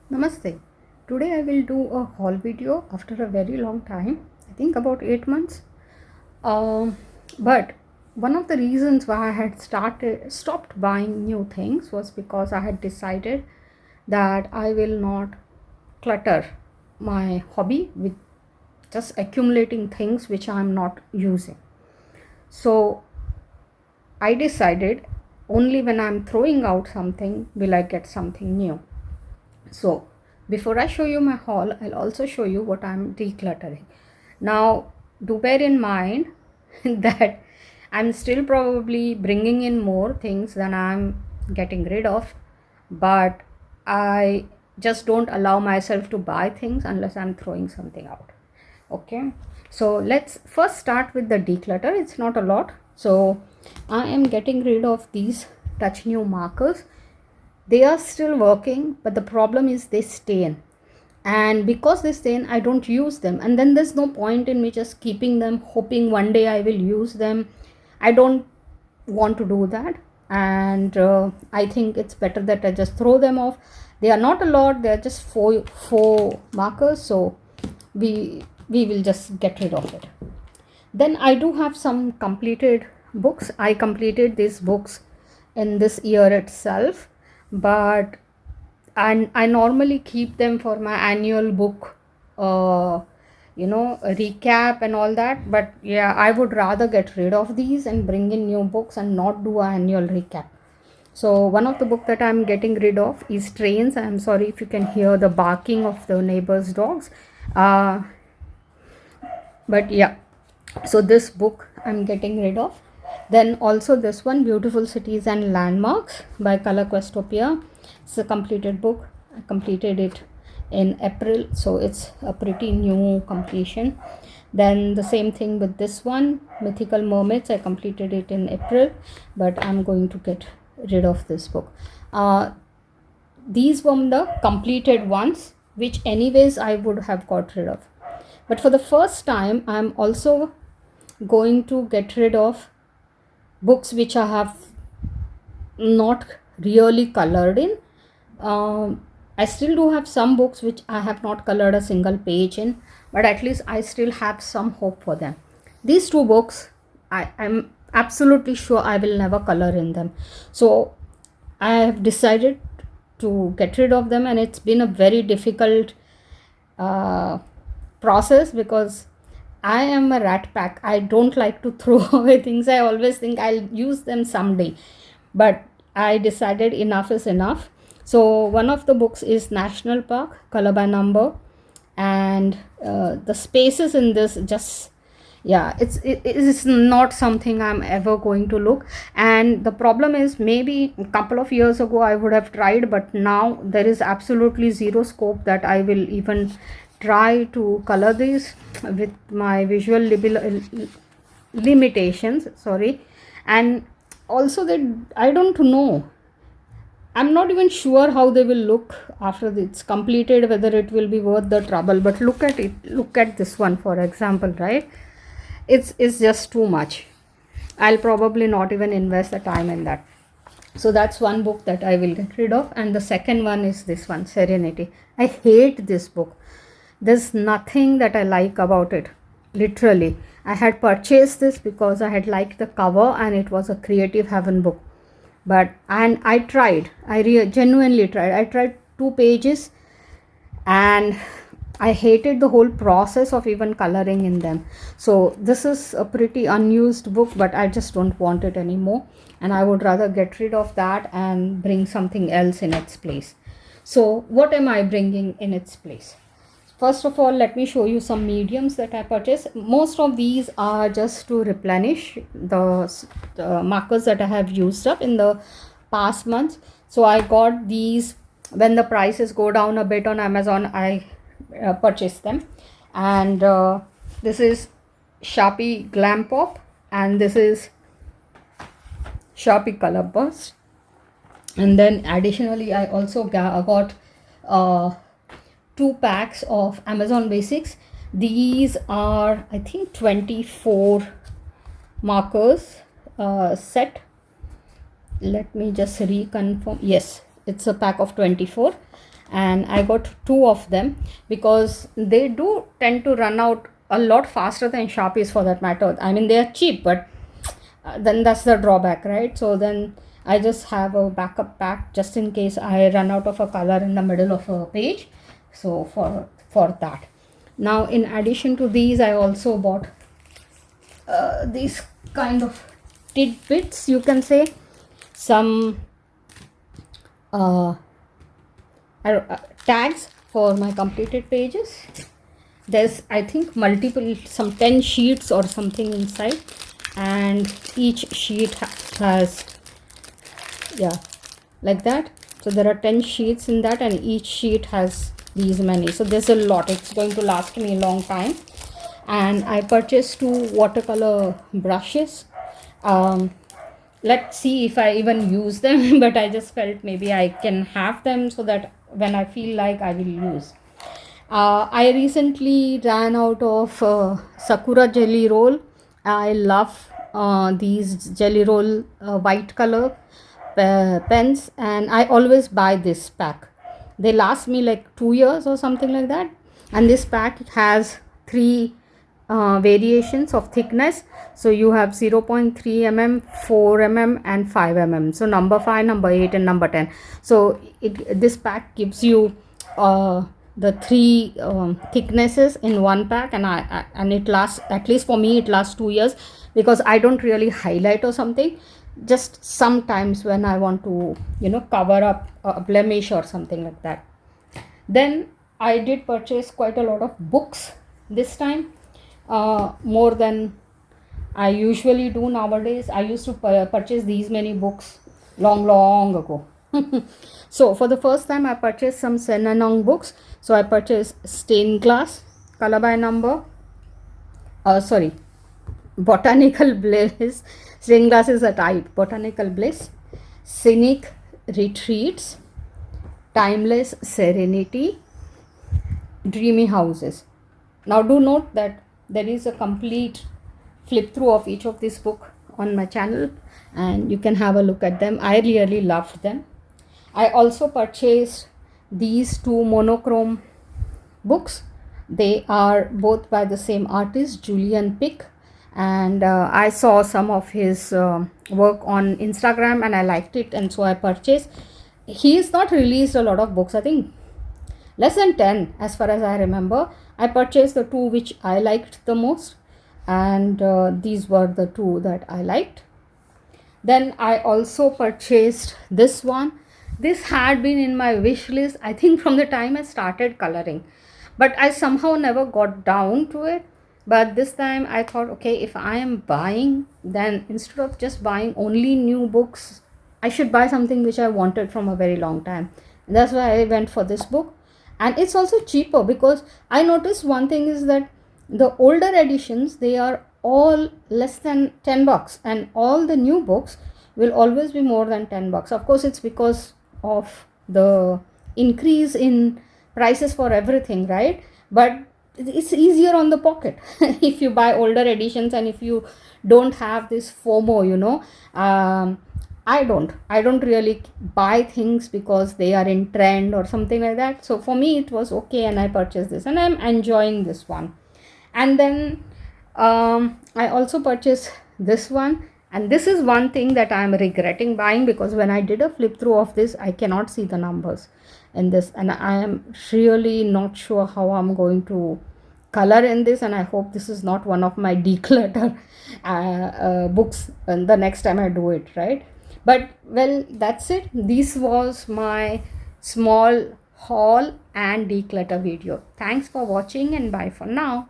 Namaste. Today I will do a haul video after a very long time. I think about 8 months. But one of the reasons why I had stopped buying new things was because I had decided that I will not clutter my hobby with just accumulating things which I am not using. So I decided only when I'm throwing out something will I get something new. So before I show you my haul, I'll also show you what I'm decluttering. Now do bear in mind that I'm still probably bringing in more things than I'm getting rid of, but I just don't allow myself to buy things unless I'm throwing something out. Okay, so let's first start with the declutter. It's not a lot. So I am getting rid of these touch new markers. They are still working, but the problem is they stain, and because they stain I don't use them, and then there's no point in me just keeping them hoping one day I will use them. I don't want to do that, and I think it's better that I just throw them off. They are not a lot, they are just four markers, so we will just get rid of it. Then I do have some completed books. I completed these books in this year itself, but and I normally keep them for my annual book a recap and all that. But yeah, I would rather get rid of these and bring in new books and not do an annual recap. So one of the book that I'm getting rid of is Trains. I'm sorry if you can hear the barking of the neighbors' dogs, but yeah, so this book I'm getting rid of. Then also this one, Beautiful Cities and Landmarks by Color Questopia. It's a completed book. I completed it in April, so it's a pretty new completion. Then the same thing with this one, Mythical Mermaids. I completed it in April, but I'm going to get rid of this book. These were the completed ones, which anyways I would have got rid of. But for the first time, I'm also going to get rid of books which I have not really colored in. I still do have some books which I have not colored a single page in, but at least I still have some hope for them. These two books, I'm absolutely sure I will never color in them. So I have decided to get rid of them, and it's been a very difficult process because I am a rat pack. I don't like to throw away things. I always think I'll use them someday, but I decided enough is enough. So one of the books is National Park, color by number, and the spaces in this just, yeah, it is not something I'm ever going to look. And the problem is, maybe a couple of years ago I would have tried, but now there is absolutely zero scope that I will even try to color these with my visual limitations, sorry. And also that I don't know, I'm not even sure how they will look after it's completed, whether it will be worth the trouble. But look at it, look at this one for example, right? It's just too much. I'll probably not even invest the time in that. So that's one book that I will get rid of. And the second one is this one, Serenity. I hate this book. There's nothing that I like about it, literally. I had purchased this because I had liked the cover and it was a Creative Heaven book. But and I tried, genuinely tried. I tried 2 pages and I hated the whole process of even coloring in them. So this is a pretty unused book, but I just don't want it anymore, and I would rather get rid of that and bring something else in its place. So what am I bringing in its place? First of all, let me show you some mediums that I purchased. Most of these are just to replenish the markers that I have used up in the past months. So I got these when the prices go down a bit on Amazon. I purchased them, and this is Sharpie Glam Pop, and this is Sharpie Color Burst. And then additionally I also got 2 packs of Amazon Basics. These are, I think, 24 markers set. Let me just reconfirm. Yes, it's a pack of 24. and I got 2 of them because they do tend to run out a lot faster than Sharpies for that matter. I mean, they are cheap, but then that's the drawback, right? So then I just have a backup pack just in case I run out of a color in the middle of a page. So for that. Now in addition to these, I also bought these kind of tidbits, you can say, some tags for my completed pages. There's, I think, multiple, some 10 sheets or something inside, and each sheet has, yeah, like that. So there are 10 sheets in that, and each sheet has these many. So there's a lot. It's going to last me a long time. And I purchased 2 watercolor brushes. Let's see if I even use them, but I just felt maybe I can have them so that when I feel like, I will use. I recently ran out of Sakura jelly roll. I love these jelly roll white color pens, and I always buy this pack. They last me like 2 years or something like that. And this pack has 3 variations of thickness. So you have 0.3 mm, 4 mm and 5 mm. So number 5, number 8 and number 10. So this pack gives you the 3 thicknesses in one pack, and it lasts, at least for me, it lasts 2 years, because I don't really highlight or something, just sometimes when I want to, cover up a blemish or something like that. Then I did purchase quite a lot of books this time, more than I usually do nowadays. I used to purchase these many books long ago. So for the first time, I purchased some Senanong books. So I purchased Stained Glass, Color by Number, Botanical Bliss. Stained Glass is a type. Botanical Bliss, Scenic Retreats, Timeless Serenity, Dreamy Houses. Now do note that there is a complete flip through of each of these book on my channel, and you can have a look at them. I really loved them. I also purchased these 2 monochrome books. They are both by the same artist, Julian Pick, and I saw some of his work on Instagram and I liked it, and so I purchased. He is not released a lot of books, I think less than 10 as far as I remember. I purchased the 2 which I liked the most, and these were the 2 that I liked. Then I also purchased this one. This had been in my wish list, I think, from the time I started coloring, but I somehow never got down to it. But this time I thought, okay, if I am buying, then instead of just buying only new books, I should buy something which I wanted from a very long time. And that's why I went for this book. And it's also cheaper, because I noticed one thing is that the older editions, they are all less than $10, and all the new books will always be more than $10. Of course, it's because of the increase in prices for everything, right? But it's easier on the pocket if you buy older editions, and if you don't have this FOMO, I don't really buy things because they are in trend or something like that. So for me it was okay, and I purchased this, and I'm enjoying this one. And then I also purchased this one, and this is one thing that I'm regretting buying, because when I did a flip through of this, I cannot see the numbers in this, and I am really not sure how I'm going to color in this, and I hope this is not one of my declutter books the next time I do it, right? But well, that's it. This was my small haul and declutter video. Thanks for watching, and bye for now.